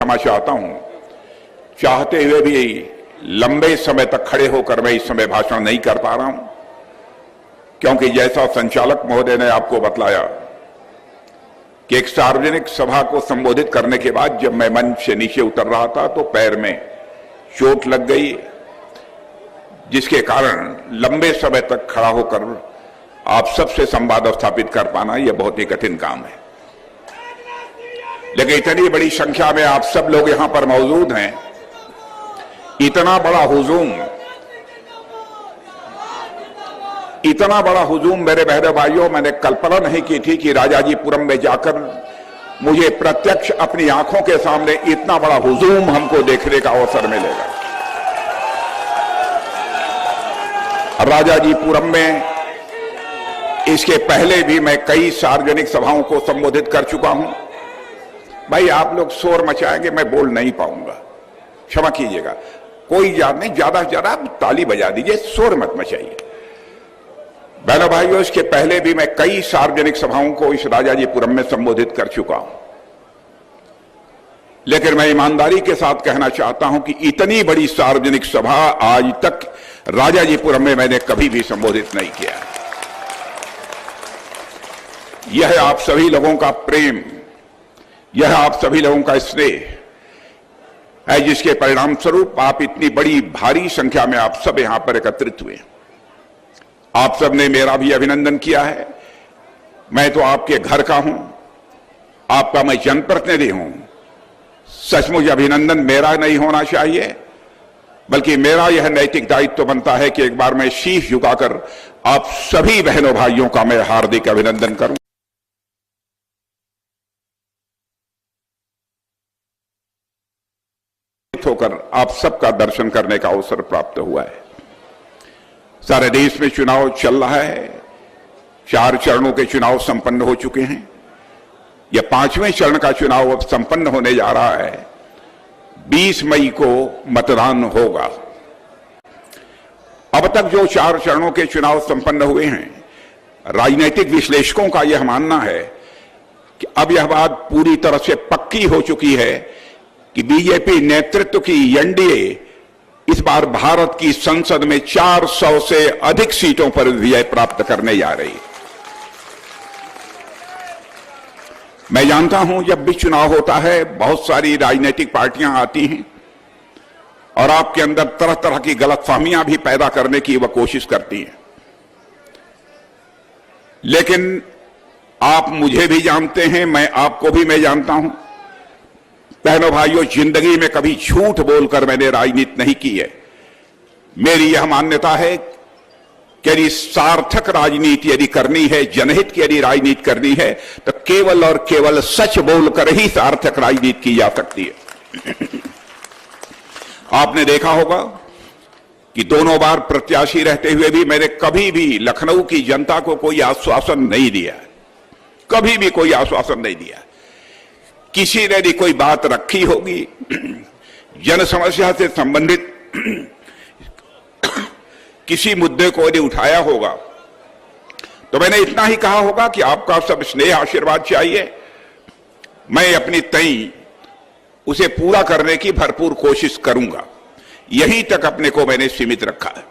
क्षमा चाहता हूं, चाहते हुए भी लंबे समय तक खड़े होकर मैं इस समय भाषण नहीं कर पा रहा हूं, क्योंकि जैसा संचालक महोदय ने आपको बतलाया कि एक सार्वजनिक सभा को संबोधित करने के बाद जब मैं मंच से नीचे उतर रहा था तो पैर में चोट लग गई, जिसके कारण लंबे समय तक खड़ा होकर आप सबसे संवाद स्थापित कर पाना यह बहुत ही कठिन काम है। लेकिन इतनी बड़ी संख्या में आप सब लोग यहां पर मौजूद हैं, इतना बड़ा हुजूम मेरे बहनों भाइयों, मैंने कल्पना नहीं की थी कि राजाजीपुरम में जाकर मुझे प्रत्यक्ष अपनी आंखों के सामने इतना बड़ा हुजूम हमको देखने का अवसर मिलेगा। राजाजीपुरम में इसके पहले भी मैं कई सार्वजनिक सभाओं को संबोधित कर चुका हूं। भाई आप लोग शोर मचाएंगे, मैं बोल नहीं पाऊंगा, क्षमा कीजिएगा। कोई याद नहीं, ज्यादा से ज्यादा ताली बजा दीजिए, शोर मत मचाइए। बहनों भाइयों, इसके पहले भी मैं कई सार्वजनिक सभाओं को इस राजाजीपुरम में संबोधित कर चुका हूं, लेकिन मैं ईमानदारी के साथ कहना चाहता हूं कि इतनी बड़ी सार्वजनिक सभा आज तक राजाजीपुरम में मैंने कभी भी संबोधित नहीं किया। यह आप सभी लोगों का प्रेम, यह आप सभी लोगों का स्नेह है, जिसके परिणाम स्वरूप आप इतनी बड़ी भारी संख्या में आप सब यहां पर एकत्रित हुए। आप सब ने मेरा भी अभिनंदन किया है। मैं तो आपके घर का हूं, आपका मैं जनप्रतिनिधि हूं। सचमुच अभिनंदन मेरा नहीं होना चाहिए, बल्कि मेरा यह नैतिक दायित्व बनता है कि एक बार मैं शीश झुकाकर आप सभी बहनों भाइयों का मैं हार्दिक अभिनंदन करूं। होकर आप सबका दर्शन करने का अवसर प्राप्त हुआ है। सारे देश में चुनाव चल रहा है, 4 चरणों के चुनाव संपन्न हो चुके हैं। यह 5वें चरण का चुनाव अब संपन्न होने जा रहा है। 20 मई को मतदान होगा। अब तक जो 4 चरणों के चुनाव संपन्न हुए हैं, राजनीतिक विश्लेषकों का यह मानना है कि अब यह बात पूरी तरह से पक्की हो चुकी है कि बीजेपी नेतृत्व की एनडीए इस बार भारत की संसद में 400 से अधिक सीटों पर विजय प्राप्त करने जा रही है। मैं जानता हूं जब भी चुनाव होता है बहुत सारी राजनीतिक पार्टियां आती हैं और आपके अंदर तरह तरह की गलतफहमियां भी पैदा करने की वह कोशिश करती हैं, लेकिन आप मुझे भी जानते हैं, मैं आपको भी मैं जानता हूं। बहनों भाइयों, जिंदगी में कभी झूठ बोलकर मैंने राजनीति नहीं की है। मेरी यह मान्यता है कि यदि सार्थक राजनीति यदि करनी है, जनहित की यदि राजनीति करनी है, तो केवल और केवल सच बोलकर ही सार्थक राजनीति की जा सकती है। आपने देखा होगा कि दोनों बार प्रत्याशी रहते हुए भी मैंने कभी भी लखनऊ की जनता को कोई आश्वासन नहीं दिया, कभी भी कोई आश्वासन नहीं दिया। किसी ने भी कोई बात रखी होगी, जन समस्या से संबंधित किसी मुद्दे को यदि उठाया होगा, तो मैंने इतना ही कहा होगा कि आपका सब स्नेह आशीर्वाद चाहिए, मैं अपनी तई उसे पूरा करने की भरपूर कोशिश करूंगा। यहीं तक अपने को मैंने सीमित रखा है।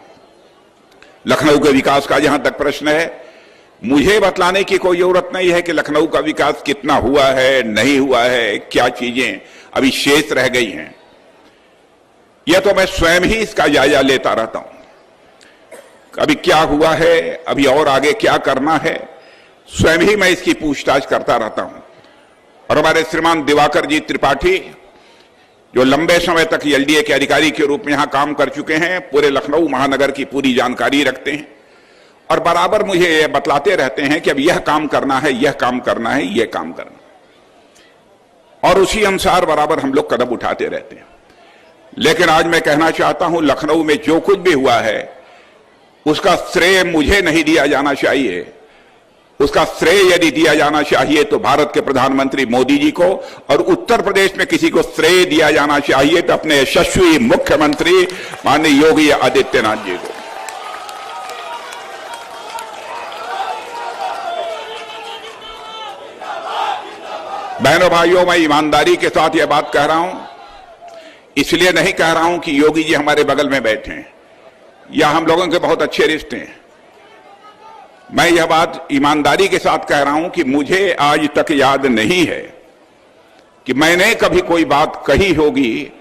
लखनऊ के विकास का जहां तक प्रश्न है, मुझे बतलाने की कोई जरूरत नहीं है कि लखनऊ का विकास कितना हुआ है, नहीं हुआ है, क्या चीजें अभी शेष रह गई हैं। यह तो मैं स्वयं ही इसका जायजा लेता रहता हूं। अभी क्या हुआ है, अभी और आगे क्या करना है, स्वयं ही मैं इसकी पूछताछ करता रहता हूं। और हमारे श्रीमान दिवाकर जी त्रिपाठी, जो लंबे समय तक एलडीए के अधिकारी के रूप में यहां काम कर चुके हैं, पूरे लखनऊ महानगर की पूरी जानकारी रखते हैं और बराबर मुझे यह बतलाते रहते हैं कि अब यह काम करना है, यह काम करना है, यह काम करना, और उसी अनुसार बराबर हम लोग कदम उठाते रहते हैं। लेकिन आज मैं कहना चाहता हूं, लखनऊ में जो कुछ भी हुआ है उसका श्रेय मुझे नहीं दिया जाना चाहिए। उसका श्रेय यदि दिया जाना चाहिए तो भारत के प्रधानमंत्री मोदी जी को, और उत्तर प्रदेश में किसी को श्रेय दिया जाना चाहिए तो अपने यशस्वी मुख्यमंत्री माननीय योगी आदित्यनाथ जी को। बहनों भाइयों, मैं ईमानदारी के साथ यह बात कह रहा हूं, इसलिए नहीं कह रहा हूं कि योगी जी हमारे बगल में बैठे हैं या हम लोगों के बहुत अच्छे रिश्ते हैं। मैं यह बात ईमानदारी के साथ कह रहा हूं कि मुझे आज तक याद नहीं है कि मैंने कभी कोई बात कही होगी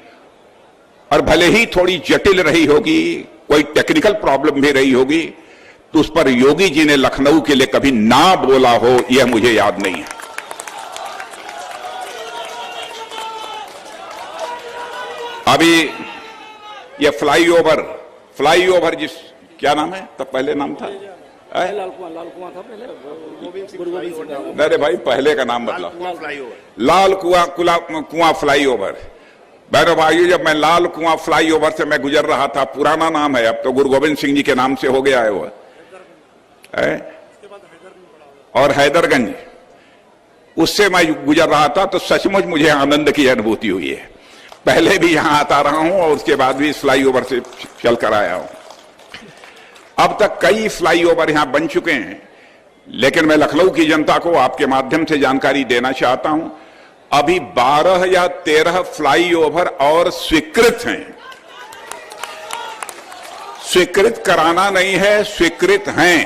और भले ही थोड़ी जटिल रही होगी, कोई टेक्निकल प्रॉब्लम भी रही होगी, तो उस पर योगी जी ने लखनऊ के लिए कभी ना बोला हो, यह मुझे याद नहीं है। अभी यह फ्लाईओवर जिस क्या नाम है, तब पहले नाम था लाल कुआं था पहले, अरे भाई पहले का नाम बदला, लाल कुआं फ्लाईओवर। बहनों भाइयों, जब मैं लाल कुआं फ्लाईओवर से मैं गुजर रहा था, पुराना नाम है, अब तो गुरु गोविंद सिंह जी के नाम से हो गया है वो, और हैदरगंज, उससे मैं गुजर रहा था तो सचमुच मुझे आनंद की अनुभूति हुई है। पहले भी यहां आता रहा हूं और उसके बाद भी इस फ्लाईओवर से चलकर आया हूं। अब तक कई फ्लाईओवर यहां बन चुके हैं, लेकिन मैं लखनऊ की जनता को आपके माध्यम से जानकारी देना चाहता हूं, अभी 12 या 13 फ्लाईओवर और स्वीकृत हैं। स्वीकृत कराना नहीं है, स्वीकृत हैं,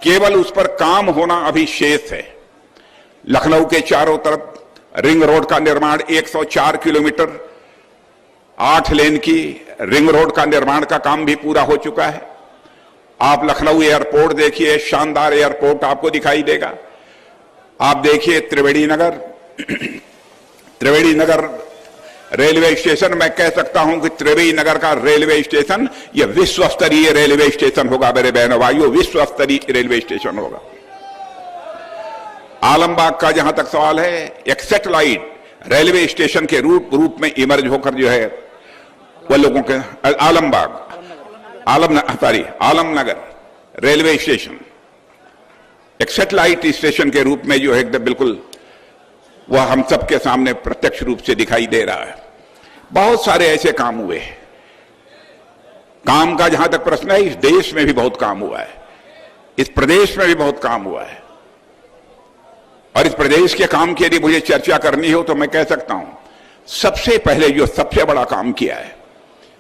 केवल उस पर काम होना अभी शेष है। लखनऊ के चारों तरफ रिंग रोड का निर्माण 104 किलोमीटर 8 लेन की रिंग रोड का निर्माण का काम भी पूरा हो चुका है। आप लखनऊ एयरपोर्ट देखिए, शानदार एयरपोर्ट आपको दिखाई देगा। आप देखिए त्रिवेणी नगर रेलवे स्टेशन, मैं कह सकता हूं कि त्रिवेणी नगर का रेलवे स्टेशन यह विश्व स्तरीय रेलवे स्टेशन होगा। मेरे बहनों भाइयों, विश्व स्तरीय रेलवे स्टेशन होगा। आलमबाग का जहां तक सवाल है, एक सैटेलाइट रेलवे स्टेशन के रूप में इमर्ज होकर जो है वह लोगों के आलमनगर रेलवे स्टेशन एक सैटेलाइट स्टेशन के रूप में जो है एकदम बिल्कुल वह हम सबके सामने प्रत्यक्ष रूप से दिखाई दे रहा है। बहुत सारे ऐसे काम हुए हैं। काम का जहां तक प्रश्न है, इस देश में भी बहुत काम हुआ है, इस प्रदेश में भी बहुत काम हुआ है, और इस प्रदेश के काम के लिए मुझे चर्चा करनी हो तो मैं कह सकता हूं, सबसे पहले जो सबसे बड़ा काम किया है,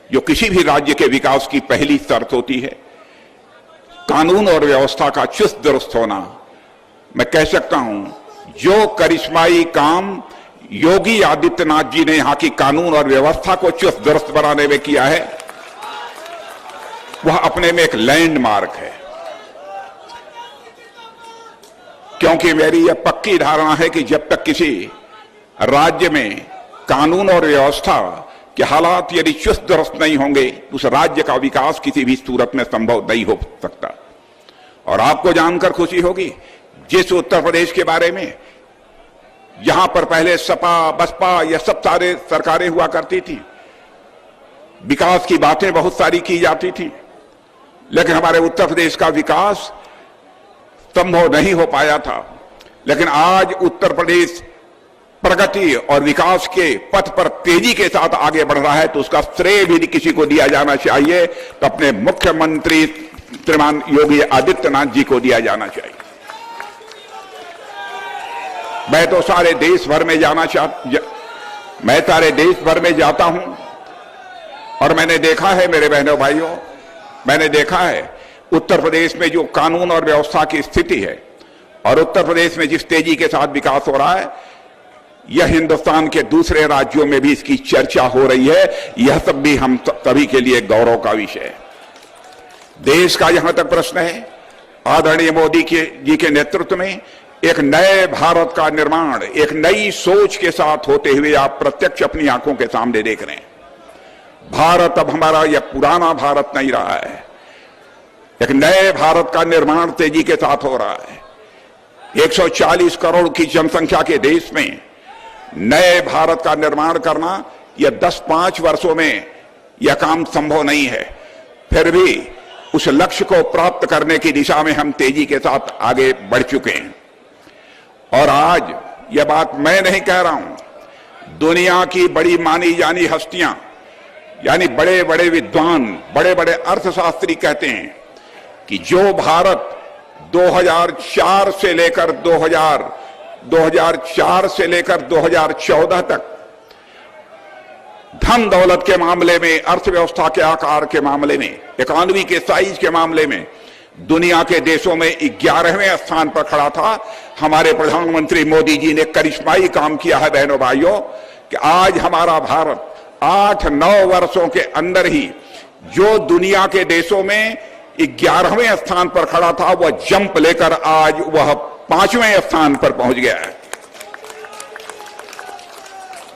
जो किसी भी राज्य के विकास की पहली शर्त होती है, कानून और व्यवस्था का चुस्त दुरुस्त होना। मैं कह सकता हूं, जो करिश्माई काम योगी आदित्यनाथ जी ने यहां की कानून और व्यवस्था को चुस्त दुरुस्त बनाने में किया है, वह अपने में एक लैंडमार्क है। क्योंकि मेरी यह पक्की धारणा है कि जब तक किसी राज्य में कानून और व्यवस्था के हालात यदि चुस्त दुरुस्त नहीं होंगे, उस राज्य का विकास किसी भी सूरत में संभव नहीं हो सकता। और आपको जानकर खुशी होगी, जिस उत्तर प्रदेश के बारे में यहां पर पहले सपा बसपा यह सब सारे सरकारें हुआ करती थी, विकास की बातें बहुत सारी की जाती थी, लेकिन हमारे उत्तर प्रदेश का विकास संभव नहीं हो पाया था। लेकिन आज उत्तर प्रदेश प्रगति और विकास के पथ पर तेजी के साथ आगे बढ़ रहा है, तो उसका श्रेय भी किसी को दिया जाना चाहिए, तो अपने मुख्यमंत्री श्रीमान योगी आदित्यनाथ जी को दिया जाना चाहिए। मैं तो सारे देश भर में मैं सारे देश भर में जाता हूं और मैंने देखा है मेरे बहनों भाइयों, मैंने देखा है उत्तर प्रदेश में जो कानून और व्यवस्था की स्थिति है और उत्तर प्रदेश में जिस तेजी के साथ विकास हो रहा है, यह हिंदुस्तान के दूसरे राज्यों में भी इसकी चर्चा हो रही है। यह सब भी हम सभी के लिए गौरव का विषय है। देश का यहां तक प्रश्न है, आदरणीय मोदी जी के नेतृत्व में एक नए भारत का निर्माण एक नई सोच के साथ होते हुए आप प्रत्यक्ष अपनी आंखों के सामने देख रहे हैं। भारत अब हमारा यह पुराना भारत नहीं रहा है, एक नए भारत का निर्माण तेजी के साथ हो रहा है। 140 करोड़ की जनसंख्या के देश में नए भारत का निर्माण करना यह 10-5 वर्षों में यह काम संभव नहीं है। फिर भी उस लक्ष्य को प्राप्त करने की दिशा में हम तेजी के साथ आगे बढ़ चुके हैं। और आज यह बात मैं नहीं कह रहा हूं, दुनिया की बड़ी मानी जानी हस्तियां यानी बड़े बड़े विद्वान, बड़े बड़े अर्थशास्त्री कहते हैं कि जो भारत 2004 से लेकर 2004 से लेकर 2014 तक धन दौलत के मामले में, अर्थव्यवस्था के आकार के मामले में, इकोनॉमी के साइज के मामले में दुनिया के देशों में 11वें स्थान पर खड़ा था। हमारे प्रधानमंत्री मोदी जी ने करिश्माई काम किया है बहनों भाइयों कि आज हमारा भारत 8-9 वर्षों के अंदर ही जो दुनिया के देशों में 11वें स्थान पर खड़ा था वह जंप लेकर आज वह 5वें स्थान पर पहुंच गया है।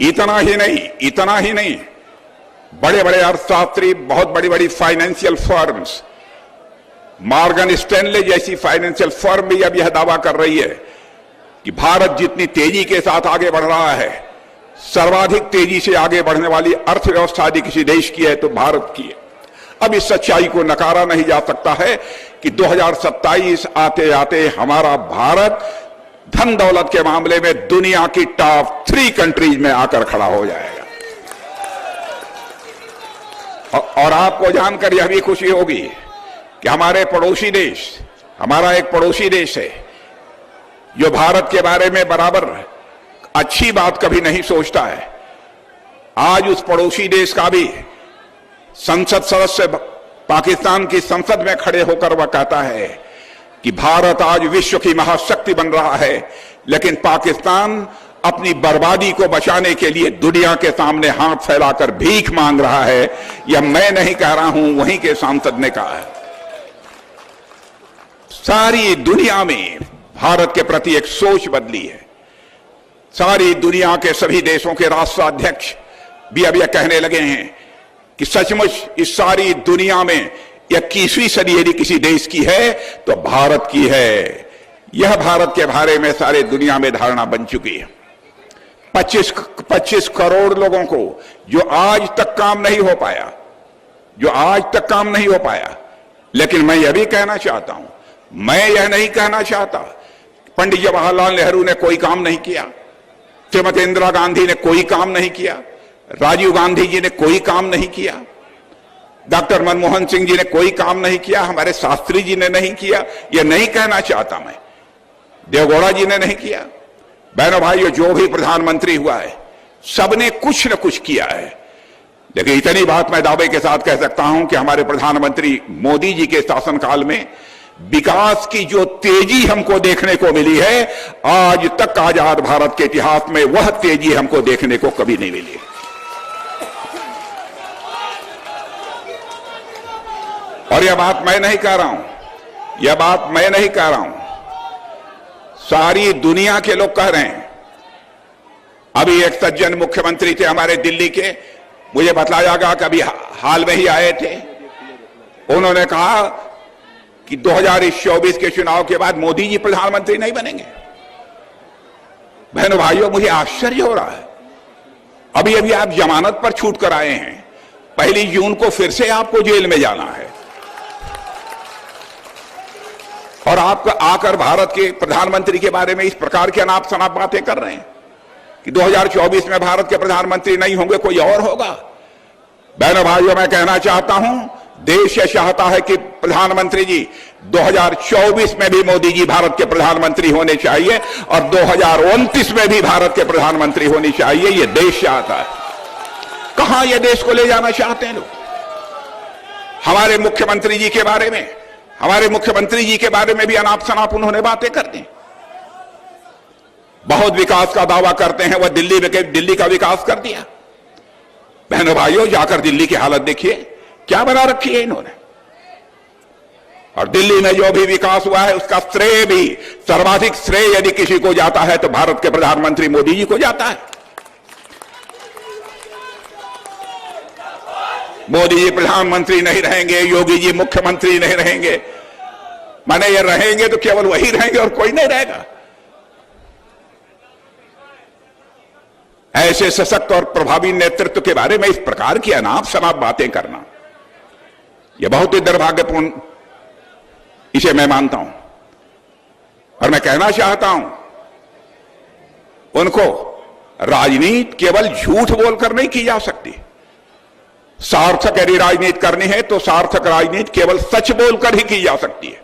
इतना ही नहीं, बड़े बड़े अर्थशास्त्री, बहुत बड़ी बड़ी फाइनेंशियल फर्म्स, मॉर्गन स्टैनले जैसी फाइनेंशियल फर्म भी अब यह दावा कर रही है कि भारत जितनी तेजी के साथ आगे बढ़ रहा है, सर्वाधिक तेजी से आगे बढ़ने वाली अर्थव्यवस्था यदि किसी देश की है तो भारत की है। अब इस सच्चाई को नकारा नहीं जा सकता है कि 2027 आते आते हमारा भारत धन दौलत के मामले में दुनिया की टॉप 3 कंट्रीज में आकर खड़ा हो जाएगा। और आपको जानकर यह भी खुशी होगी कि हमारे पड़ोसी देश, हमारा एक पड़ोसी देश है जो भारत के बारे में बराबर अच्छी बात कभी नहीं सोचता है, आज उस पड़ोसी देश का भी संसद सदस्य पाकिस्तान की संसद में खड़े होकर वह कहता है कि भारत आज विश्व की महाशक्ति बन रहा है, लेकिन पाकिस्तान अपनी बर्बादी को बचाने के लिए दुनिया के सामने हाथ फैलाकर भीख मांग रहा है। यह मैं नहीं कह रहा हूं, वहीं के सांसद ने कहा है। सारी दुनिया में भारत के प्रति एक सोच बदली है। सारी दुनिया के सभी देशों के राष्ट्राध्यक्ष भी अब यह कहने लगे हैं कि सचमुच इस सारी दुनिया में 21वीं सदी यदि किसी देश की है तो भारत की है। यह भारत के बारे में सारे दुनिया में धारणा बन चुकी है। 25 करोड़ लोगों को जो आज तक काम नहीं हो पाया, लेकिन मैं यह भी कहना चाहता हूं, मैं यह नहीं कहना चाहता पंडित जवाहरलाल नेहरू ने कोई काम नहीं किया, श्रीमती इंदिरा गांधी ने कोई काम नहीं किया, राजीव गांधी जी ने कोई काम नहीं किया, डॉक्टर मनमोहन सिंह जी ने कोई काम नहीं किया, हमारे शास्त्री जी ने नहीं किया, यह नहीं कहना चाहता मैं, देवगौड़ा जी ने नहीं किया। बहनों भाइयों, जो भी प्रधानमंत्री हुआ है सबने कुछ न कुछ किया है। लेकिन इतनी बात मैं दावे के साथ कह सकता हूं कि हमारे प्रधानमंत्री मोदी जी के शासनकाल में विकास की जो तेजी हमको देखने को मिली है, आज तक आजाद भारत के इतिहास में वह तेजी हमको देखने को कभी नहीं मिली। और यह बात मैं नहीं कह रहा हूं, सारी दुनिया के लोग कह रहे हैं। अभी एक सज्जन मुख्यमंत्री थे हमारे दिल्ली के, मुझे बतलाया गया कि अभी हाल में ही आए थे, उन्होंने कहा कि 2024 के चुनाव के बाद मोदी जी प्रधानमंत्री नहीं बनेंगे। बहनों भाइयों, मुझे आश्चर्य हो रहा है, अभी अभी आप जमानत पर छूट कर आए हैं, 1 जून को फिर से आपको जेल में जाना है और आप आकर भारत के प्रधानमंत्री के बारे में इस प्रकार की अनाप शनाप बातें कर रहे हैं कि 2024 में भारत के प्रधानमंत्री नहीं होंगे, कोई और होगा। बहनों भाइयों, मैं कहना चाहता हूं, देश यह चाहता है कि प्रधानमंत्री जी 2024 में भी मोदी जी भारत के प्रधानमंत्री होने चाहिए और 2029 में भी भारत के प्रधानमंत्री होनी चाहिए। यह देश चाहता है। कहां यह देश को ले जाना चाहते हैं लोग? हमारे मुख्यमंत्री जी के बारे में भी अनाप शनाप उन्होंने बातें कर दी। बहुत विकास का दावा करते हैं, वह दिल्ली का विकास कर दिया। बहनों भाइयों, जाकर दिल्ली की हालत देखिए, क्या बना रखी है इन्होंने। और दिल्ली में जो भी विकास हुआ है उसका श्रेय भी, सर्वाधिक श्रेय यदि किसी को जाता है तो भारत के प्रधानमंत्री मोदी जी को जाता है। मोदी जी प्रधानमंत्री नहीं रहेंगे, योगी जी मुख्यमंत्री नहीं रहेंगे, माने ये रहेंगे तो केवल वही रहेंगे और कोई नहीं रहेगा। ऐसे सशक्त और प्रभावी नेतृत्व के बारे में इस प्रकार की अनाप शनाप बातें करना, यह बहुत ही दुर्भाग्यपूर्ण, इसे मैं मानता हूं। और मैं कहना चाहता हूं उनको, राजनीति केवल झूठ बोलकर नहीं की जा सकती। सार्थक यदि राजनीति करनी है तो सार्थक राजनीति केवल सच बोलकर ही की जा सकती है।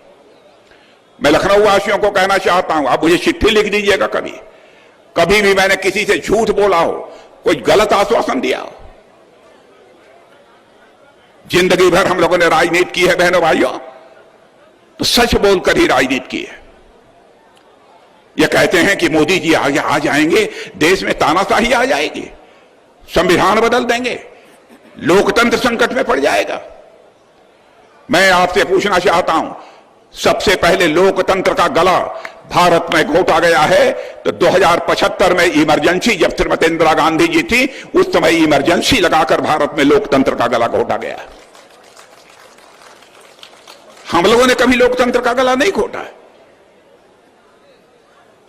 मैं लखनऊ वासियों को कहना चाहता हूं, आप मुझे चिट्ठी लिख दीजिएगा कभी, कभी भी मैंने किसी से झूठ बोला हो, कोई गलत आश्वासन दिया हो? जिंदगी भर हम लोगों ने राजनीति की है बहनों भाइयों, तो सच बोलकर ही राजनीति की है। ये कहते हैं कि मोदी जी आगे आ जाएंगे, देश में तानाशाही आ जाएगी, संविधान बदल देंगे, लोकतंत्र संकट में पड़ जाएगा। मैं आपसे पूछना चाहता हूं, सबसे पहले लोकतंत्र का गला भारत में घोटा गया है तो 2075 में इमरजेंसी, जब श्रीमती इंदिरा गांधी जी थी उस समय इमरजेंसी लगाकर भारत में लोकतंत्र का गला घोटा गया। हम लोगों ने कभी लोकतंत्र का गला नहीं घोटा है।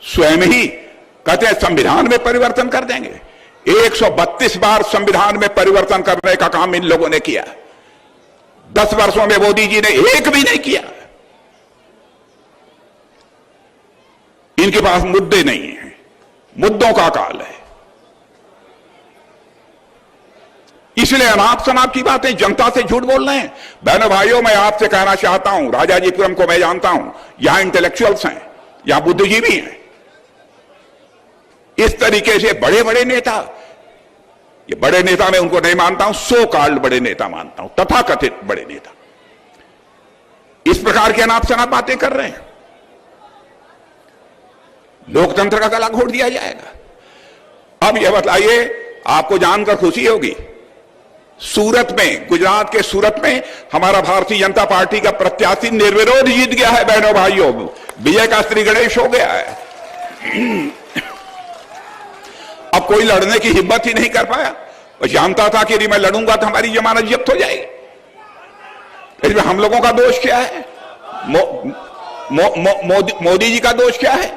स्वयं ही कहते हैं संविधान में परिवर्तन कर देंगे। 132 बार संविधान में परिवर्तन करने का काम इन लोगों ने किया। 10 वर्षों में मोदी जी ने एक भी नहीं किया। इनके पास मुद्दे नहीं हैं, मुद्दों का काल है। इसलिए अनाप शनाप की बातें जनता से झूठ बोल रहे हैं। बहनों भाइयों, मैं आपसे कहना चाहता हूं, राजाजीपुरम को मैं जानता हूं, यहां इंटेलेक्चुअल्स हैं, यहां बुद्धिजीवी हैं। इस तरीके से बड़े बड़े नेता, ये बड़े नेता मैं उनको नहीं मानता हूं, सो कॉल्ड बड़े नेता मानता हूं, तथाकथित बड़े नेता इस प्रकार की अनाप शनाप बातें कर रहे हैं। लोकतंत्र का गला घोट दिया जाएगा। अब यह बताइए, आपको जानकर खुशी होगी, सूरत में, गुजरात के सूरत में हमारा भारतीय जनता पार्टी का प्रत्याशी निर्विरोध जीत गया है बहनों भाइयों, विजय का श्री गणेश हो गया है। अब कोई लड़ने की हिम्मत ही नहीं कर पाया। वो जानता था कि यदि मैं लड़ूंगा तो हमारी जमानत जब्त हो जाएगी। इसमें हम लोगों का दोष क्या है? मोदी जी का दोष क्या है?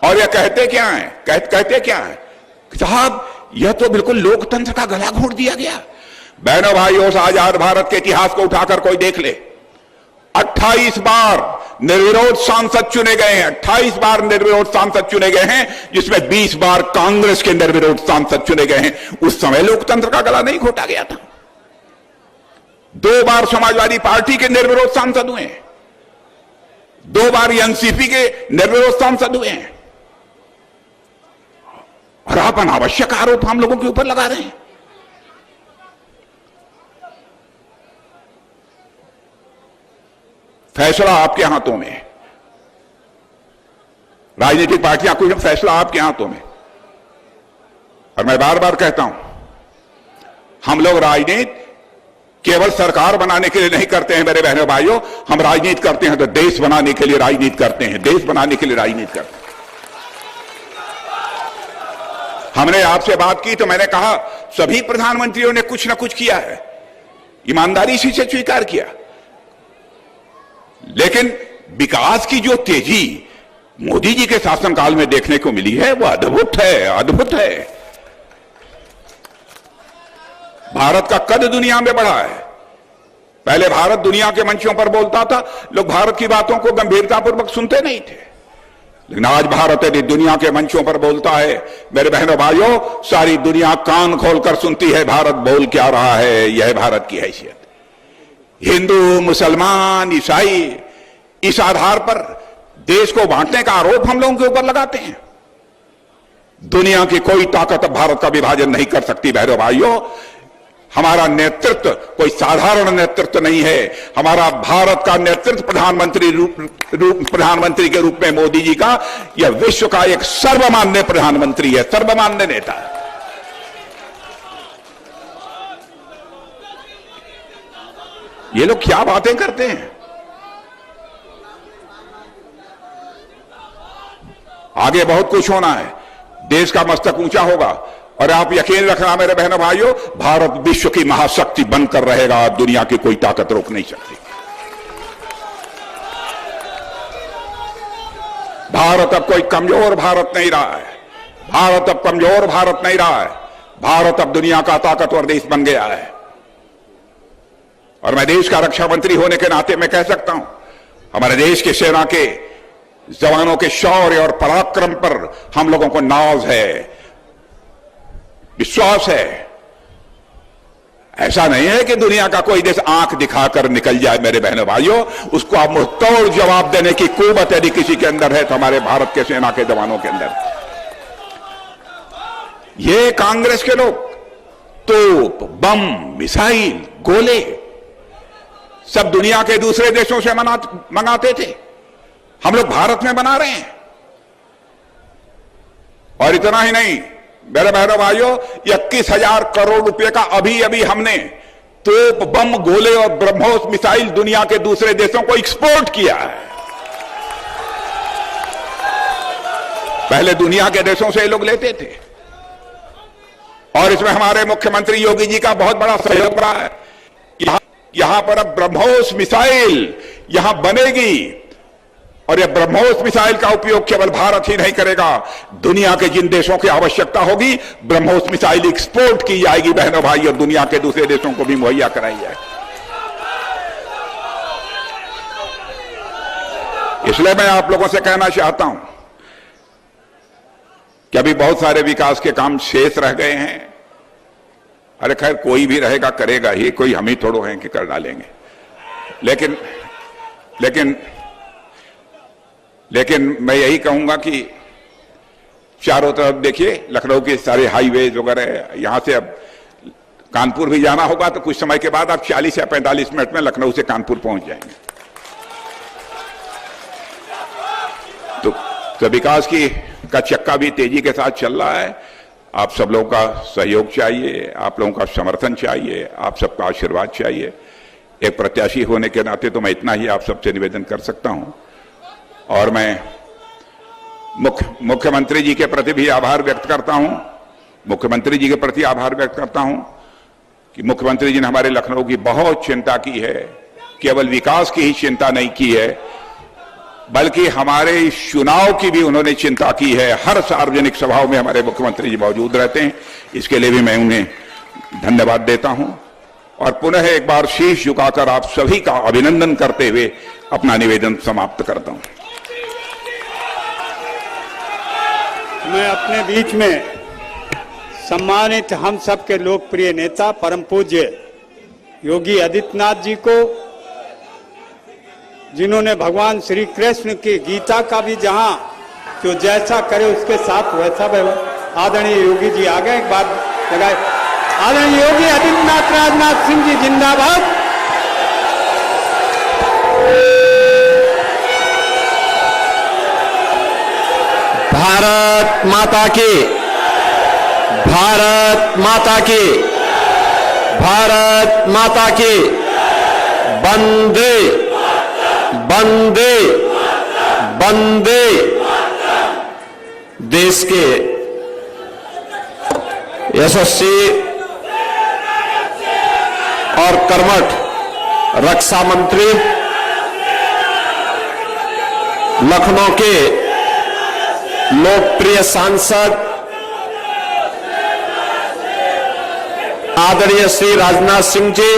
और ये कहते क्या है? कहते क्या है? साहब, यह तो बिल्कुल लोकतंत्र का गला घोट दिया गया। बहनों भाइयों, आजाद भारत के इतिहास को उठाकर कोई देख ले, 28 बार निर्विरोध सांसद चुने गए हैं। 28 बार निर्विरोध सांसद चुने गए हैं, जिसमें 20 बार कांग्रेस के निर्विरोध सांसद चुने गए हैं। उस समय लोकतंत्र का गला नहीं घोटा गया था। 2 बार समाजवादी पार्टी के निर्विरोध सांसद हुए हैं, 2 बार एनसीपी के निर्विरोध सांसद हुए हैं। और आप अनावश्यक आरोप हम लोगों के ऊपर लगा रहे हैं। फैसला आपके हाथों में है। राजनीतिक पार्टियां कोई फैसला आपके हाथों में। और मैं बार बार कहता हूं, हम लोग राजनीति केवल सरकार बनाने के लिए नहीं करते हैं मेरे बहनों भाइयों, हम राजनीति करते हैं तो देश बनाने के लिए राजनीति करते हैं, देश बनाने के लिए राजनीति करते हैं। हमने आपसे बात की तो मैंने कहा सभी प्रधानमंत्रियों ने कुछ ना कुछ किया है, ईमानदारी से स्वीकार किया, लेकिन विकास की जो तेजी मोदी जी के शासनकाल में देखने को मिली है वो अद्भुत है, अद्भुत है। भारत का कद दुनिया में बढ़ा है। पहले भारत दुनिया के मंचों पर बोलता था, लोग भारत की बातों को गंभीरतापूर्वक सुनते नहीं थे, लेकिन आज भारत यदि दुनिया के मंचों पर बोलता है, मेरे बहनों भाइयों, सारी दुनिया कान खोलकर सुनती है भारत बोल क्या रहा है। यह भारत की हैसियत। हिंदू, मुसलमान, ईसाई, इस आधार पर देश को बांटने का आरोप हम लोगों के ऊपर लगाते हैं। दुनिया की कोई ताकत अब भारत का विभाजन नहीं कर सकती। बहनों भाइयों, हमारा नेतृत्व कोई साधारण नेतृत्व नहीं है। हमारा भारत का नेतृत्व प्रधानमंत्री के रूप में मोदी जी का, यह विश्व का एक सर्वमान्य प्रधानमंत्री है, सर्वमान्य नेता है। ये लोग क्या बातें करते हैं। आगे बहुत कुछ होना है, देश का मस्तक ऊंचा होगा, और आप यकीन रखना मेरे बहनों भाइयों, भारत विश्व की महाशक्ति बनकर रहेगा। दुनिया की कोई ताकत रोक नहीं सकती। भारत अब कोई कमजोर भारत नहीं रहा है। भारत अब कमजोर भारत नहीं रहा है। भारत अब दुनिया का ताकतवर देश बन गया है। और मैं देश का रक्षा मंत्री होने के नाते मैं कह सकता हूं, हमारे देश के सेना के जवानों के शौर्य और पराक्रम पर हम लोगों को नाज है, विश्वास है। ऐसा नहीं है कि दुनिया का कोई देश आंख दिखाकर निकल जाए मेरे बहनों भाइयों, उसको आप मुंहतोड़ जवाब देने की कुव्वत यदि किसी के अंदर है तो हमारे भारत के सेना के जवानों के अंदर। ये कांग्रेस के लोग तोप, बम, मिसाइल, गोले सब दुनिया के दूसरे देशों से मंगाते थे, हम लोग भारत में बना रहे हैं। और इतना ही नहीं मेरे बहनों भाइयों, 21,000 करोड़ रुपए का अभी अभी हमने तोप, बम, गोले और ब्रह्मोस मिसाइल दुनिया के दूसरे देशों को एक्सपोर्ट किया है। पहले दुनिया के देशों से ये लोग लेते थे और इसमें हमारे मुख्यमंत्री योगी जी का बहुत बड़ा सहयोग रहा है। यहां पर अब ब्रह्मोस मिसाइल यहां बनेगी और यह ब्रह्मोस मिसाइल का उपयोग केवल भारत ही नहीं करेगा, दुनिया के जिन देशों की आवश्यकता होगी ब्रह्मोस मिसाइल एक्सपोर्ट की जाएगी बहनों भाई, और दुनिया के दूसरे देशों को भी मुहैया कराई जाए। इसलिए मैं आप लोगों से कहना चाहता हूं कि अभी बहुत सारे विकास के काम शेष रह गए हैं। अरे खैर कोई भी रहेगा करेगा ही, कोई हम ही थोड़ो हैं कि कर डालेंगे, लेकिन मैं यही कहूंगा कि चारों तरफ देखिए, लखनऊ के सारे हाईवेज वगैरह, यहां से अब कानपुर भी जाना होगा तो कुछ समय के बाद आप 40 या 45 मिनट में लखनऊ से कानपुर पहुंच जाएंगे। तो विकास का चक्का भी तेजी के साथ चल रहा है। आप सब लोगों का सहयोग चाहिए, आप लोगों का समर्थन चाहिए, आप सबका आशीर्वाद चाहिए। एक प्रत्याशी होने के नाते तो मैं इतना ही आप सबसे निवेदन कर सकता हूं। और मैं मुख्यमंत्री जी के प्रति भी आभार व्यक्त करता हूं, मुख्यमंत्री जी के प्रति आभार व्यक्त करता हूं कि मुख्यमंत्री जी ने हमारे लखनऊ की बहुत चिंता की है। केवल विकास की ही चिंता नहीं की है, बल्कि हमारे चुनाव की भी उन्होंने चिंता की है। हर सार्वजनिक सभाओं में हमारे मुख्यमंत्री जी मौजूद रहते हैं, इसके लिए भी मैं उन्हें धन्यवाद देता हूं। और पुनः एक बार शीश झुकाकर आप सभी का अभिनंदन करते हुए अपना निवेदन समाप्त करता हूं। मैं अपने बीच में सम्मानित हम सबके लोकप्रिय नेता परम पूज्य योगी आदित्यनाथ जी को, जिन्होंने भगवान श्री कृष्ण की गीता का भी जहां जो जैसा करे उसके साथ वैसा व्यवहार, आदरणीय योगी जी आ गए, एक बार लगाए। आदरणीय योगी आदित्यनाथ राजनाथ सिंह जी जिंदाबाद। भारत माता की, भारत माता की, भारत माता की। वंदे वंदे वंदे। देश के यशस्वी और कर्मठ रक्षा मंत्री, लखनऊ के लोकप्रिय सांसद आदरणीय श्री राजनाथ सिंह जी,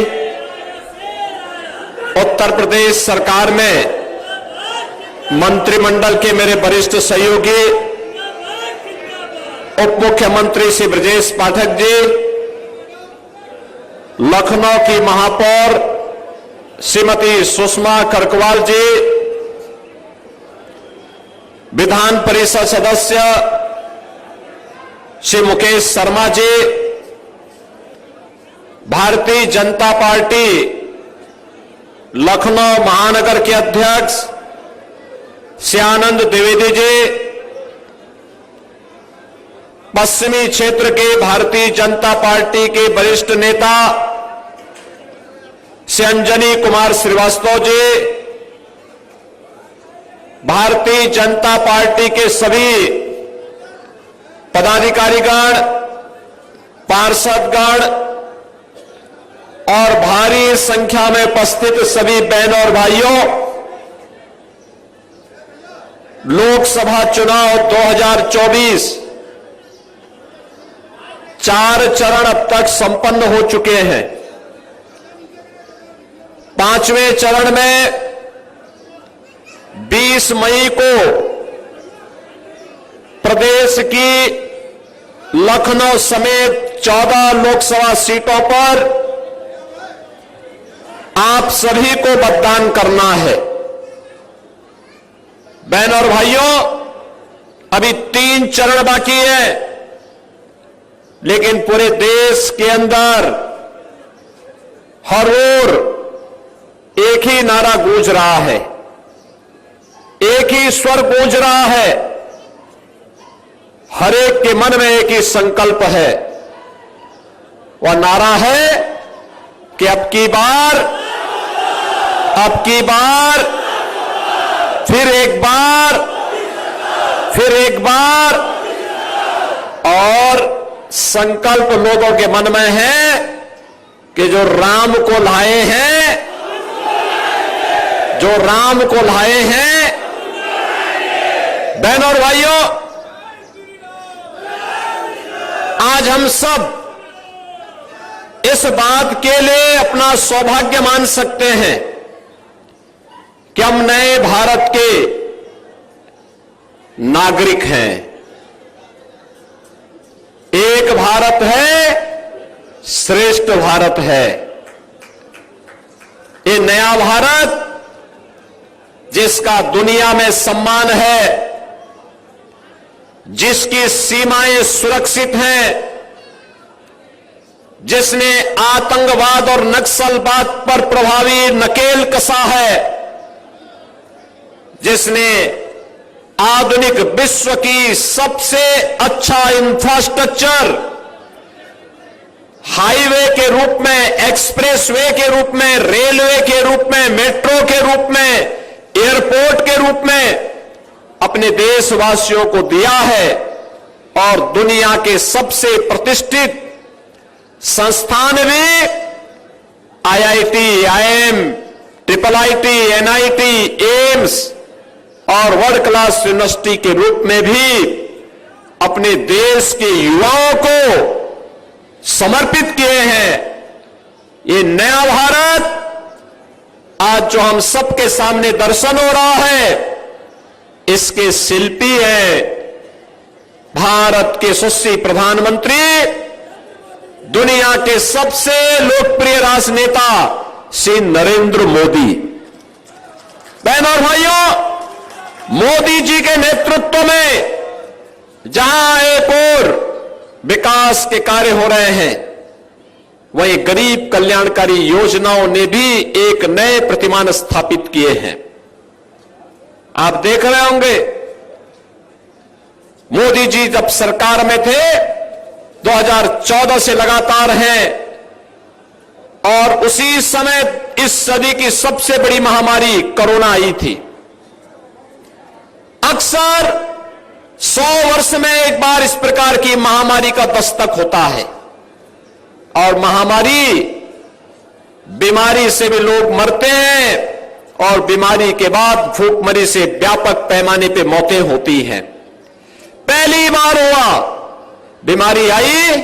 उत्तर प्रदेश सरकार में मंत्रिमंडल के मेरे वरिष्ठ सहयोगी उप मुख्यमंत्री श्री ब्रजेश पाठक जी, लखनऊ की महापौर श्रीमती सुषमा करकवाल जी, विधान परिषद सदस्य श्री मुकेश शर्मा जी, भारतीय जनता पार्टी लखनऊ महानगर के अध्यक्ष श्री आनंद द्विवेदी जी, पश्चिमी क्षेत्र के भारतीय जनता पार्टी के वरिष्ठ नेता श्री अंजनी कुमार श्रीवास्तव जी, भारतीय जनता पार्टी के सभी पदाधिकारीगण, पार्षदगण और भारी संख्या में उपस्थित सभी बहनों और भाइयों, लोकसभा चुनाव 2024 4 चरण अब तक संपन्न हो चुके हैं। 5वें चरण में 20 मई को प्रदेश की लखनऊ समेत 14 लोकसभा सीटों पर आप सभी को मतदान करना है। बहन और भाइयों, अभी 3 चरण बाकी है, लेकिन पूरे देश के अंदर हर ओर एक ही नारा गूंज रहा है, एक ही स्वर गूंज रहा है, हर एक के मन में एक ही संकल्प है। वह नारा है कि अब की बार, फिर एक बार, और संकल्प लोगों के मन में है कि जो राम को लाए हैं, बहनों और भाइयों, आज हम सब इस बात के लिए अपना सौभाग्य मान सकते हैं कि हम नए भारत के नागरिक हैं। एक भारत है, श्रेष्ठ भारत है। ये नया भारत जिसका दुनिया में सम्मान है, जिसकी सीमाएं सुरक्षित हैं, जिसने आतंकवाद और नक्सलवाद पर प्रभावी नकेल कसा है, जिसने आधुनिक विश्व की सबसे अच्छा इंफ्रास्ट्रक्चर हाईवे के रूप में, एक्सप्रेसवे के रूप में, रेलवे के रूप में, मेट्रो के रूप में, एयरपोर्ट के रूप में अपने देशवासियों को दिया है, और दुनिया के सबसे प्रतिष्ठित संस्थान भी IIT, IIM, IIIT, NIT, AIIMS और वर्ल्ड क्लास यूनिवर्सिटी के रूप में भी अपने देश के युवाओं को समर्पित किए हैं। ये नया भारत आज जो हम सबके सामने दर्शन हो रहा है, इसके शिल्पी हैं भारत के यशस्वी प्रधानमंत्री, दुनिया के सबसे लोकप्रिय राजनेता श्री नरेंद्र मोदी। बहनों और भाइयों, मोदी जी के नेतृत्व में जहां एक और विकास के कार्य हो रहे हैं, वहीं गरीब कल्याणकारी योजनाओं ने भी एक नए प्रतिमान स्थापित किए हैं। आप देख रहे होंगे, मोदी जी जब सरकार में थे 2014 से लगातार हैं, और उसी समय इस सदी की सबसे बड़ी महामारी कोरोना आई थी। अक्सर 100 वर्ष में एक बार इस प्रकार की महामारी का दस्तक होता है, और महामारी, बीमारी से भी लोग मरते हैं, और बीमारी के बाद भूखमरी से व्यापक पैमाने पे मौतें होती हैं। पहली बार हुआ, बीमारी आई,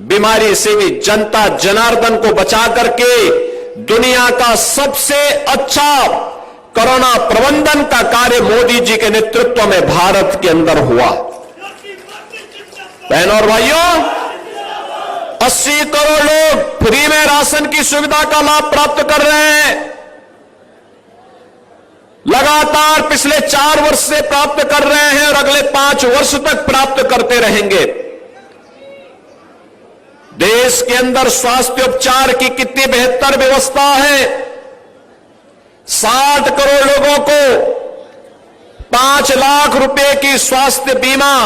बीमारी से भी जनता जनार्दन को बचा करके दुनिया का सबसे अच्छा कोरोना प्रबंधन का कार्य मोदी जी के नेतृत्व में भारत के अंदर हुआ। बहनों और भाइयों, 80 करोड़ लोग फ्री में राशन की सुविधा का लाभ प्राप्त कर रहे हैं। लगातार पिछले 4 वर्ष से प्राप्त कर रहे हैं, और अगले 5 वर्ष तक प्राप्त करते रहेंगे। देश के अंदर स्वास्थ्य उपचार की कितनी बेहतर व्यवस्था है। 60 करोड़ लोगों को 5 लाख रुपए की स्वास्थ्य बीमा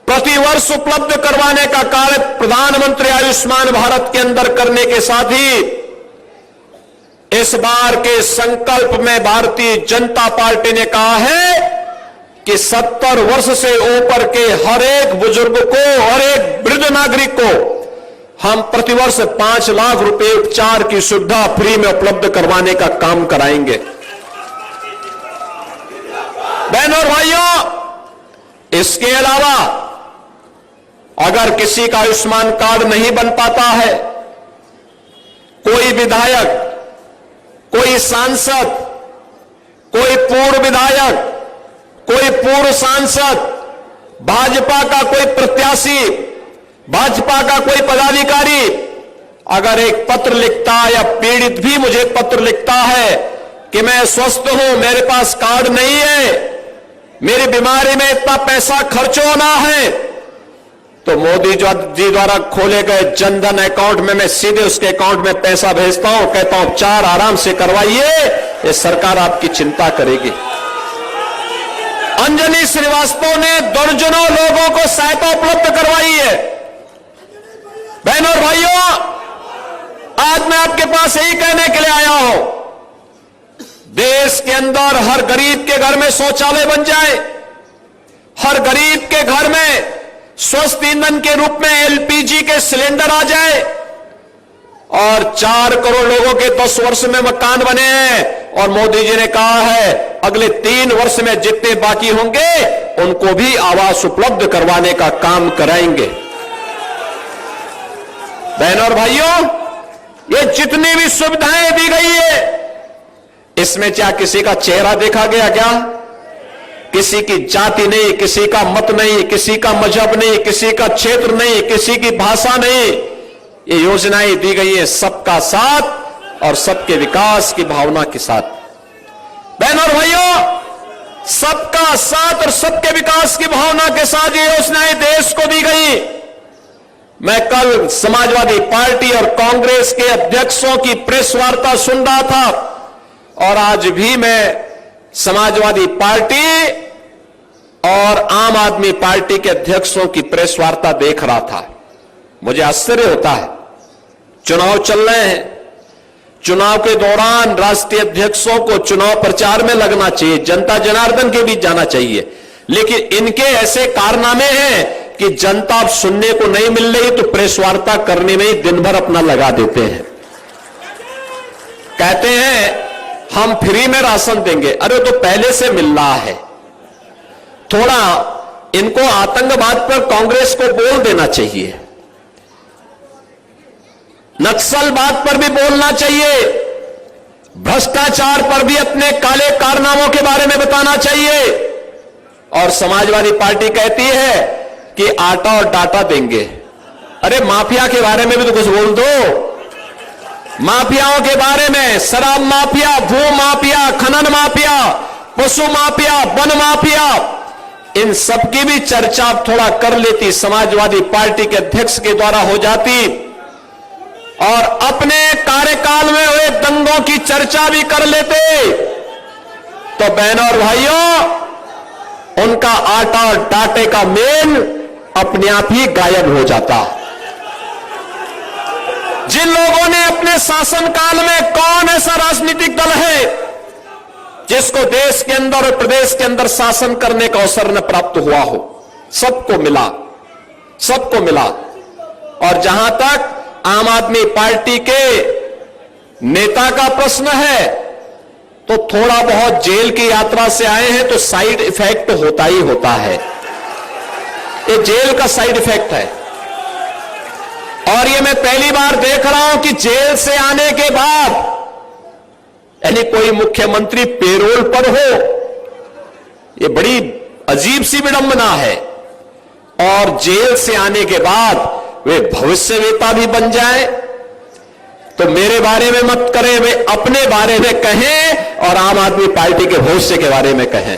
प्रतिवर्ष उपलब्ध करवाने का कार्य प्रधानमंत्री आयुष्मान भारत के अंदर करने के साथ ही इस बार के संकल्प में भारतीय जनता पार्टी ने कहा है कि 70 वर्ष से ऊपर के हर एक बुजुर्ग को, हर एक वृद्ध नागरिक को हम प्रतिवर्ष 5 लाख रुपए उपचार की सुविधा फ्री में उपलब्ध करवाने का काम कराएंगे। बहनों और भाइयों, इसके अलावा अगर किसी का आयुष्मान कार्ड नहीं बन पाता है, कोई विधायक, कोई सांसद, कोई पूर्व विधायक, कोई पूर्व सांसद, भाजपा का कोई प्रत्याशी, भाजपा का कोई पदाधिकारी अगर एक पत्र लिखता या पीड़ित भी मुझे पत्र लिखता है कि मैं स्वस्थ हूं, मेरे पास कार्ड नहीं है, मेरी बीमारी में इतना पैसा खर्च होना है, तो मोदी जी द्वारा खोले गए जनधन अकाउंट में मैं सीधे उसके अकाउंट में पैसा भेजता हूं, कहता हूं उपचार आराम से करवाइए, ये सरकार आपकी चिंता करेगी। अंजलि श्रीवास्तव ने दर्जनों लोगों को सहायता उपलब्ध करवाई है। बहनों और भाइयों, आज मैं आपके पास यही कहने के लिए आया हूं, देश के अंदर हर गरीब के घर में शौचालय बन जाए, हर गरीब के घर में स्वस्थ ईंधन के रूप में एलपीजी के सिलेंडर आ जाए, और 4 करोड़ लोगों के 10 वर्ष में मकान बने हैं, और मोदी जी ने कहा है अगले 3 वर्ष में जितने बाकी होंगे उनको भी आवास उपलब्ध करवाने का काम कराएंगे। बहनों और भाइयों, ये जितनी भी सुविधाएं दी गई है, इसमें क्या किसी का चेहरा देखा गया क्या? किसी की जाति नहीं, किसी का मत नहीं, किसी का मजहब नहीं, किसी का क्षेत्र नहीं, किसी की भाषा नहीं। ये योजनाएं दी गई है सबका साथ और सबके विकास की भावना के साथ। बहनों और भाइयों, सबका साथ और सबके विकास की भावना के साथ ये योजनाएं देश को दी गई। मैं कल समाजवादी पार्टी और कांग्रेस के अध्यक्षों की प्रेस वार्ता सुन रहा था, और आज भी मैं समाजवादी पार्टी और आम आदमी पार्टी के अध्यक्षों की प्रेस वार्ता देख रहा था। मुझे आश्चर्य होता है, चुनाव चल रहे हैं, चुनाव के दौरान राष्ट्रीय अध्यक्षों को चुनाव प्रचार में लगना चाहिए, जनता जनार्दन के बीच जाना चाहिए, लेकिन इनके ऐसे कारनामे हैं कि जनता अब सुनने को नहीं मिल रही तो प्रेस वार्ता करने में ही दिन भर अपना लगा देते हैं। कहते हैं हम फ्री में राशन देंगे, अरे तो पहले से मिल रहा है। थोड़ा इनको आतंकवाद पर कांग्रेस को बोल देना चाहिए, नक्सलवाद पर भी बोलना चाहिए, भ्रष्टाचार पर भी अपने काले कारनामों के बारे में बताना चाहिए। और समाजवादी पार्टी कहती है कि आटा और डाटा देंगे, अरे माफिया के बारे में भी तो कुछ बोल दो। माफियाओं के बारे में, शराब माफिया, भू माफिया, खनन माफिया, पशु माफिया, वन माफिया, इन सबकी भी चर्चा आप थोड़ा कर लेती, समाजवादी पार्टी के अध्यक्ष के द्वारा हो जाती, और अपने कार्यकाल में हुए दंगों की चर्चा भी कर लेते, तो बहनों और भाइयों, उनका आटा और डाटे का मेल अपने आप ही गायब हो जाता। जिन लोगों ने अपने शासनकाल में, कौन ऐसा राजनीतिक दल है जिसको देश के अंदर और प्रदेश के अंदर शासन करने का अवसर न प्राप्त हुआ हो? सबको मिला, सबको मिला। और जहां तक आम आदमी पार्टी के नेता का प्रश्न है, तो थोड़ा बहुत जेल की यात्रा से आए हैं तो साइड इफेक्ट होता ही होता है, ये जेल का साइड इफेक्ट है। और ये मैं पहली बार देख रहा हूं कि जेल से आने के बाद, यानी कोई मुख्यमंत्री पेरोल पर हो, ये बड़ी अजीब सी विडंबना है। और जेल से आने के बाद वे भविष्यवेता भी बन जाए, तो मेरे बारे में मत करें, वे अपने बारे में कहें और आम आदमी पार्टी के भविष्य के बारे में कहें।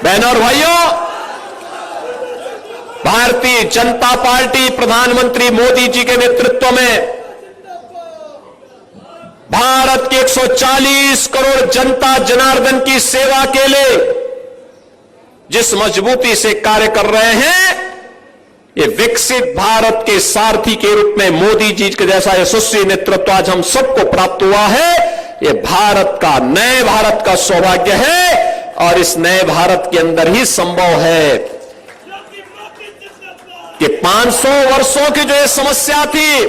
बहनों और भाइयों, भारतीय जनता पार्टी प्रधानमंत्री मोदी जी के नेतृत्व में भारत के 140 करोड़ जनता जनार्दन की सेवा के लिए जिस मजबूती से कार्य कर रहे हैं, ये विकसित भारत के सारथी के रूप में मोदी जी के जैसा यशस्वी नेतृत्व आज हम सबको प्राप्त हुआ है। ये भारत का, नए भारत का सौभाग्य है, और इस नए भारत के अंदर ही संभव है कि 500 वर्षों की जो ये समस्या थी,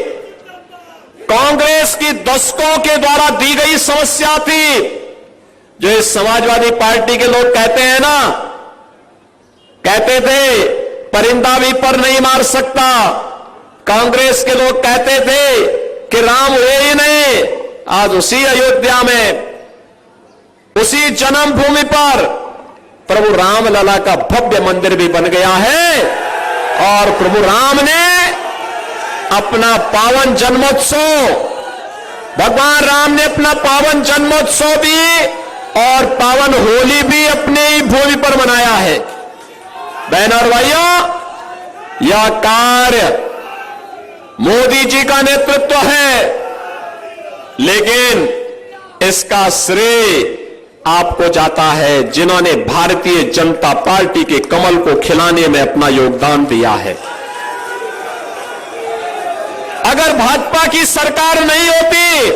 कांग्रेस की दशकों के द्वारा दी गई समस्या थी, जो इस समाजवादी पार्टी के लोग कहते हैं ना, कहते थे परिंदा भी पर नहीं मार सकता, कांग्रेस के लोग कहते थे कि राम हुए ही नहीं। आज उसी अयोध्या में, उसी जन्मभूमि पर प्रभु राम लला का भव्य मंदिर भी बन गया है, और प्रभु राम ने अपना पावन जन्मोत्सव, भगवान राम ने अपना पावन जन्मोत्सव भी और पावन होली भी अपने ही भूमि पर मनाया है। बहनों और भाइयों, यह कार्य मोदी जी का नेतृत्व है, लेकिन इसका श्रेय आपको जाता है जिन्होंने भारतीय जनता पार्टी के कमल को खिलाने में अपना योगदान दिया है। अगर भाजपा की सरकार नहीं होती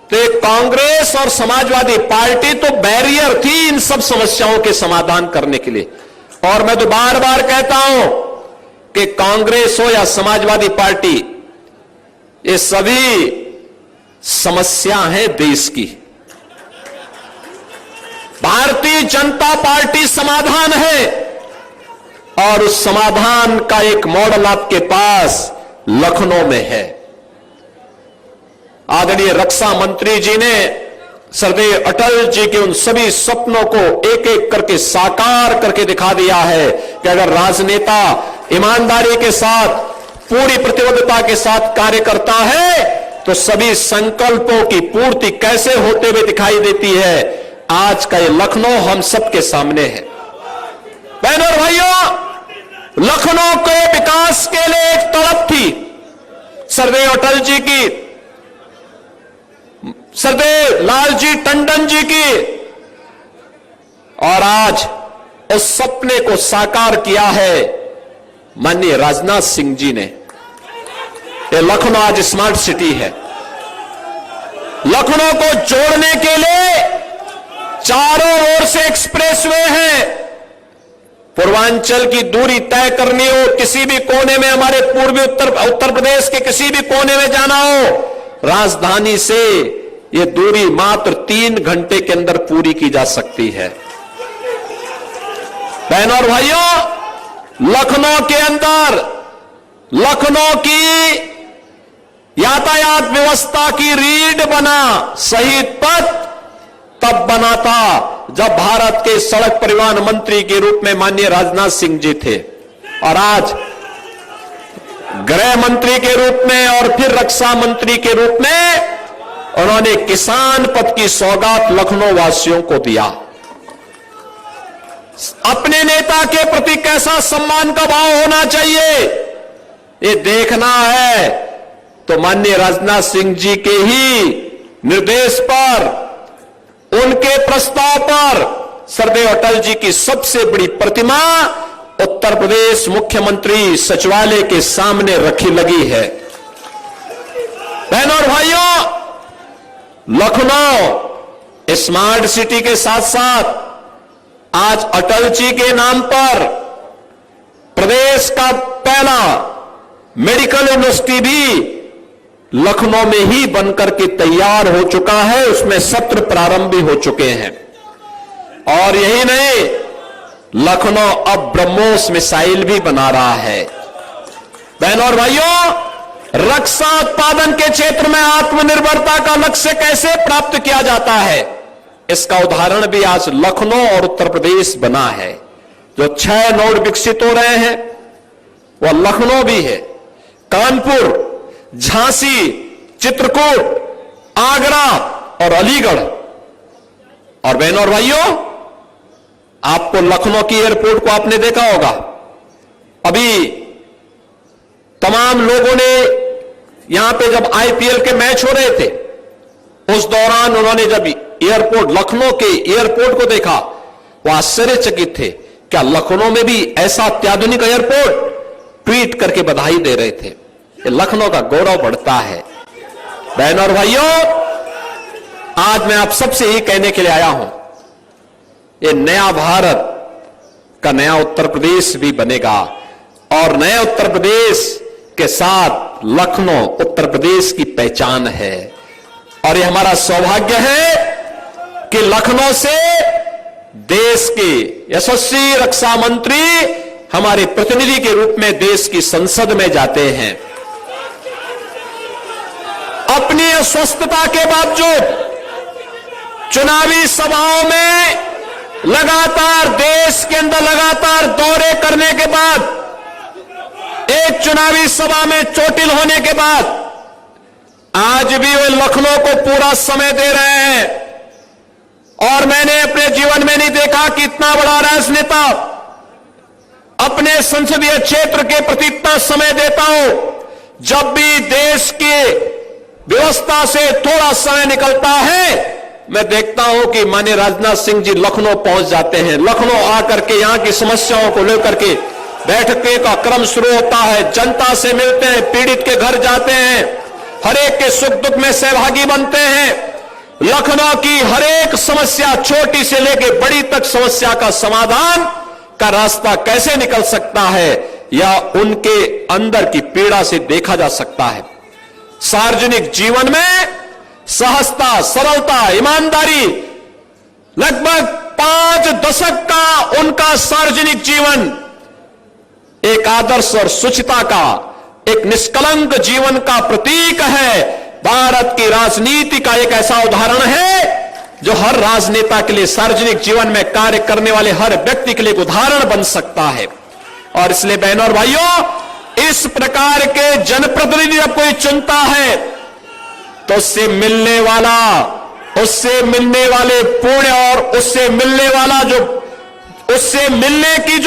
तो कांग्रेस और समाजवादी पार्टी तो बैरियर थी इन सब समस्याओं के समाधान करने के लिए। और मैं तो बार बार कहता हूं कि कांग्रेस हो या समाजवादी पार्टी, ये सभी समस्या है देश की। भारतीय जनता पार्टी समाधान है और उस समाधान का एक मॉडल आपके पास लखनऊ में है। आदरणीय रक्षा मंत्री जी ने सरदेव अटल जी के उन सभी सपनों को एक एक करके साकार करके दिखा दिया है कि अगर राजनेता ईमानदारी के साथ, पूरी प्रतिबद्धता के साथ कार्य करता है तो सभी संकल्पों की पूर्ति कैसे होते हुए दिखाई देती है। आज का ये लखनऊ हम सबके सामने है। बहनों और भाइयों, लखनऊ के विकास के लिए एक तड़प थी सरदेव अटल जी की, सरदेव लालजी टंडन जी की, और आज उस सपने को साकार किया है माननीय राजनाथ सिंह जी ने। ये लखनऊ आज स्मार्ट सिटी है। लखनऊ को जोड़ने के लिए चारों ओर से एक्सप्रेसवे है। पूर्वांचल की दूरी तय करनी हो, किसी भी कोने में, हमारे पूर्वी उत्तर प्रदेश के किसी भी कोने में जाना हो, राजधानी से यह दूरी मात्र 3 घंटे के अंदर पूरी की जा सकती है। बहनों और भाइयों, लखनऊ के अंदर लखनऊ की यातायात व्यवस्था की रीढ़ बना शहीद पथ तब बना था जब भारत के सड़क परिवहन मंत्री के रूप में माननीय राजनाथ सिंह जी थे, और आज गृह मंत्री के रूप में और फिर रक्षा मंत्री के रूप में उन्होंने किसान पथ की सौगात लखनऊ वासियों को दिया। अपने नेता के प्रति कैसा सम्मान का भाव होना चाहिए ये देखना है तो माननीय राजनाथ सिंह जी के ही निर्देश पर, उनके प्रस्ताव पर सरदेव अटल जी की सबसे बड़ी प्रतिमा उत्तर प्रदेश मुख्यमंत्री सचिवालय के सामने रखी लगी है। बहनों और भाइयों, लखनऊ स्मार्ट सिटी के साथ साथ आज अटल जी के नाम पर प्रदेश का पहला मेडिकल यूनिवर्सिटी भी लखनऊ में ही बनकर के तैयार हो चुका है। उसमें सत्र प्रारंभ भी हो चुके हैं। और यही नहीं, लखनऊ अब ब्रह्मोस मिसाइल भी बना रहा है। बहनों और भाइयों, रक्षा उत्पादन के क्षेत्र में आत्मनिर्भरता का लक्ष्य कैसे प्राप्त किया जाता है, इसका उदाहरण भी आज लखनऊ और उत्तर प्रदेश बना है। जो 6 नोड विकसित हो रहे हैं वह लखनऊ भी है, कानपुर, झांसी, चित्रकूट, आगरा और अलीगढ़। और बहनों और भाइयों, आपको लखनऊ की एयरपोर्ट को आपने देखा होगा। अभी तमाम लोगों ने यहां पे जब आईपीएल के मैच हो रहे थे उस दौरान उन्होंने जब एयरपोर्ट, लखनऊ के एयरपोर्ट को देखा, वह आश्चर्यचकित थे। क्या लखनऊ में भी ऐसा अत्याधुनिक एयरपोर्ट? ट्वीट करके बधाई दे रहे थे। लखनऊ का गौरव बढ़ता है। बहनों और भाइयों, आज मैं आप सबसे यही कहने के लिए आया हूं, ये नया भारत का नया उत्तर प्रदेश भी बनेगा और नए उत्तर प्रदेश के साथ लखनऊ उत्तर प्रदेश की पहचान है। और ये हमारा सौभाग्य है कि लखनऊ से देश के यशस्वी रक्षा मंत्री हमारे प्रतिनिधि के रूप में देश की संसद में जाते हैं। अपनी अस्वस्थता के बावजूद चुनावी सभाओं में लगातार देश के अंदर लगातार दौरे करने के बाद एक चुनावी सभा में चोटिल होने के बाद आज भी वे लखनऊ को पूरा समय दे रहे हैं। और मैंने अपने जीवन में नहीं देखा कि इतना बड़ा राजनेता अपने संसदीय क्षेत्र के प्रति इतना समय देता हूं। जब भी देश की व्यवस्था से थोड़ा समय निकलता है, मैं देखता हूं कि माननीय राजनाथ सिंह जी लखनऊ पहुंच जाते हैं। लखनऊ आकर के यहां की समस्याओं को लेकर के बैठकों का क्रम शुरू होता है, जनता से मिलते हैं, पीड़ित के घर जाते हैं, हर एक के सुख दुख में सहभागी बनते हैं। लखनऊ की हर एक समस्या, छोटी से लेकर बड़ी तक समस्या का समाधान का रास्ता कैसे निकल सकता है या उनके अंदर की पीड़ा से देखा जा सकता है। सार्वजनिक जीवन में सहजता, सरलता, ईमानदारी, लगभग 5 दशक का उनका सार्वजनिक जीवन एक आदर्श और शुचिता का, एक निष्कलंक जीवन का प्रतीक है। भारत की राजनीति का एक ऐसा उदाहरण है जो हर राजनेता के लिए, सार्वजनिक जीवन में कार्य करने वाले हर व्यक्ति के लिए एक उदाहरण बन सकता है। और इसलिए बहनों और भाइयों, इस प्रकार के जनप्रतिनिधि जब कोई चुनता है तो उससे मिलने वाले पुण्य और उससे मिलने वाला उससे मिलने की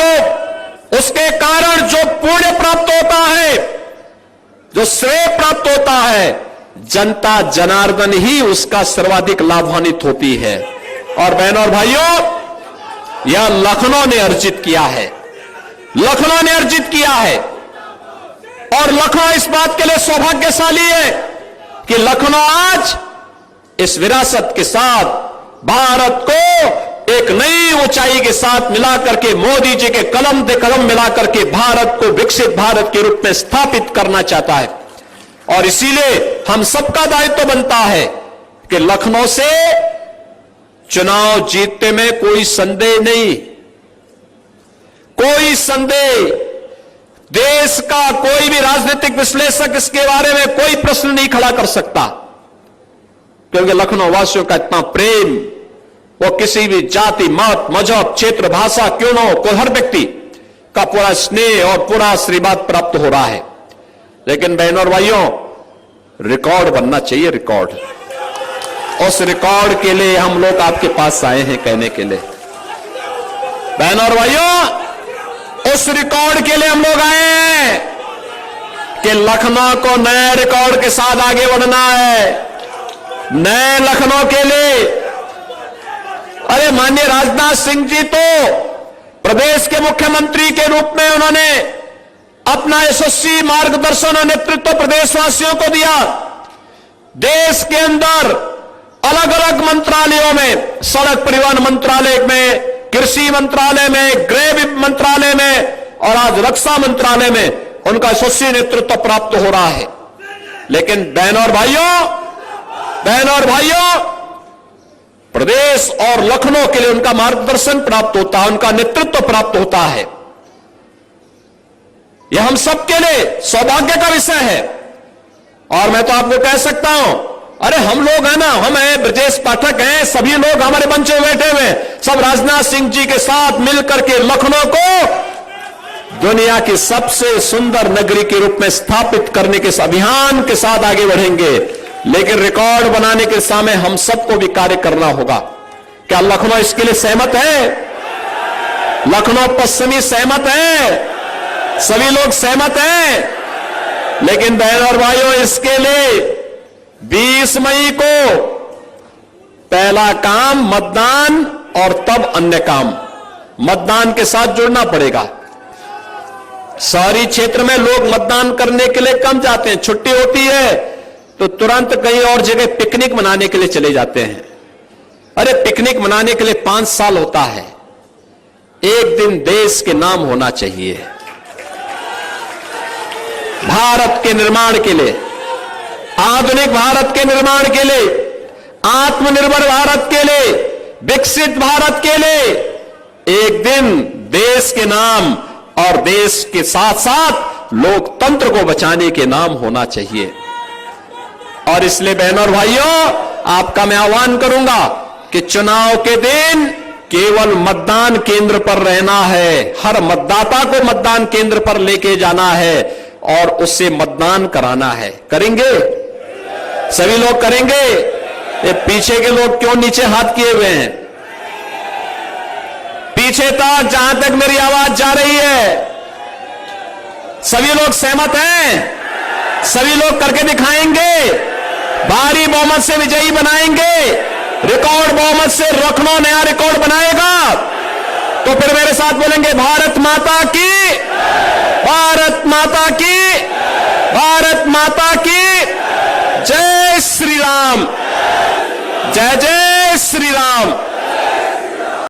उसके कारण जो पुण्य प्राप्त होता है, जो श्रेय प्राप्त होता है, जनता जनार्दन ही उसका सर्वाधिक लाभान्वित होती है। और बहनों और भाइयों, यह लखनऊ ने अर्जित किया है, लखनऊ ने अर्जित किया है। और लखनऊ इस बात के लिए सौभाग्यशाली है कि लखनऊ आज इस विरासत के साथ भारत को एक नई ऊंचाई के साथ मिलाकर के, मोदी जी के कलम से कलम मिलाकर के भारत को विकसित भारत के रूप में स्थापित करना चाहता है। और इसीलिए हम सबका दायित्व बनता है कि लखनऊ से चुनाव जीतने में कोई संदेह नहीं, कोई संदेह, देश का कोई भी राजनीतिक विश्लेषक इसके बारे में कोई प्रश्न नहीं खड़ा कर सकता, क्योंकि लखनऊ वासियों का इतना प्रेम, वो किसी भी जाति, मत, मजहब, क्षेत्र, भाषा क्यों न हो, कोई हर व्यक्ति का पूरा स्नेह और पूरा आशीर्वाद प्राप्त हो रहा है। लेकिन बहनों और भाइयों, रिकॉर्ड बनना चाहिए, रिकॉर्ड। उस रिकॉर्ड के लिए हम लोग आपके पास आए हैं कहने के लिए। बहनों और भाइयों, उस रिकॉर्ड के लिए हम लोग आए हैं कि लखनऊ को नए रिकॉर्ड के साथ आगे बढ़ना है, नए लखनऊ के लिए। अरे माननीय राजनाथ सिंह जी तो प्रदेश के मुख्यमंत्री के रूप में उन्होंने अपना यशस्वी मार्गदर्शन और नेतृत्व प्रदेशवासियों को दिया। देश के अंदर अलग अलग मंत्रालयों में, सड़क परिवहन मंत्रालय में, कृषि मंत्रालय में, गृह मंत्रालय में और आज रक्षा मंत्रालय में उनका यशस्वी नेतृत्व प्राप्त हो रहा है। लेकिन बहनों और भाइयों, प्रदेश और लखनऊ के लिए उनका मार्गदर्शन प्राप्त होता है, उनका नेतृत्व प्राप्त होता है। यह हम सबके लिए सौभाग्य का विषय है। और मैं तो आपको कह सकता हूं, अरे हम लोग हैं ना, हम हैं, ब्रजेश पाठक हैं, सभी लोग हमारे मंच में बैठे हुए, सब राजनाथ सिंह जी के साथ मिलकर के लखनऊ को दुनिया की सबसे सुंदर नगरी के रूप में स्थापित करने के अभियान के साथ आगे बढ़ेंगे। लेकिन रिकॉर्ड बनाने के समय हम सबको भी कार्य करना होगा। क्या लखनऊ इसके लिए सहमत है? लखनऊ पश्चिमी सहमत है? सभी लोग सहमत हैं। लेकिन बहनों और भाइयों, इसके लिए 20 मई को पहला काम मतदान और तब अन्य काम, मतदान के साथ जुड़ना पड़ेगा। शहरी क्षेत्र में लोग मतदान करने के लिए कम जाते हैं, छुट्टी होती है तो तुरंत कहीं और जगह पिकनिक मनाने के लिए चले जाते हैं। अरे पिकनिक मनाने के लिए 5 साल होता है, एक दिन देश के नाम होना चाहिए। भारत के निर्माण के लिए, आधुनिक भारत के निर्माण के लिए, आत्मनिर्भर भारत के लिए, विकसित भारत के लिए एक दिन देश के नाम और देश के साथ साथ लोकतंत्र को बचाने के नाम होना चाहिए। और इसलिए बहनों और भाइयों, आपका मैं आह्वान करूंगा कि चुनाव के दिन केवल मतदान केंद्र पर रहना है, हर मतदाता को मतदान केंद्र पर लेके जाना है और उससे मतदान कराना है। करेंगे? सभी लोग करेंगे? ये पीछे के लोग क्यों नीचे हाथ किए हुए हैं? पीछे तक, जहां तक मेरी आवाज जा रही है, सभी लोग सहमत हैं? सभी लोग करके दिखाएंगे? भारी बहुमत से विजयी बनाएंगे? रिकॉर्ड बहुमत से लखनऊ नया रिकॉर्ड बनाएगा? तो फिर मेरे साथ बोलेंगे, भारत माता की, भारत माता की, भारत माता की जय श्री राम, जय जय श्री राम।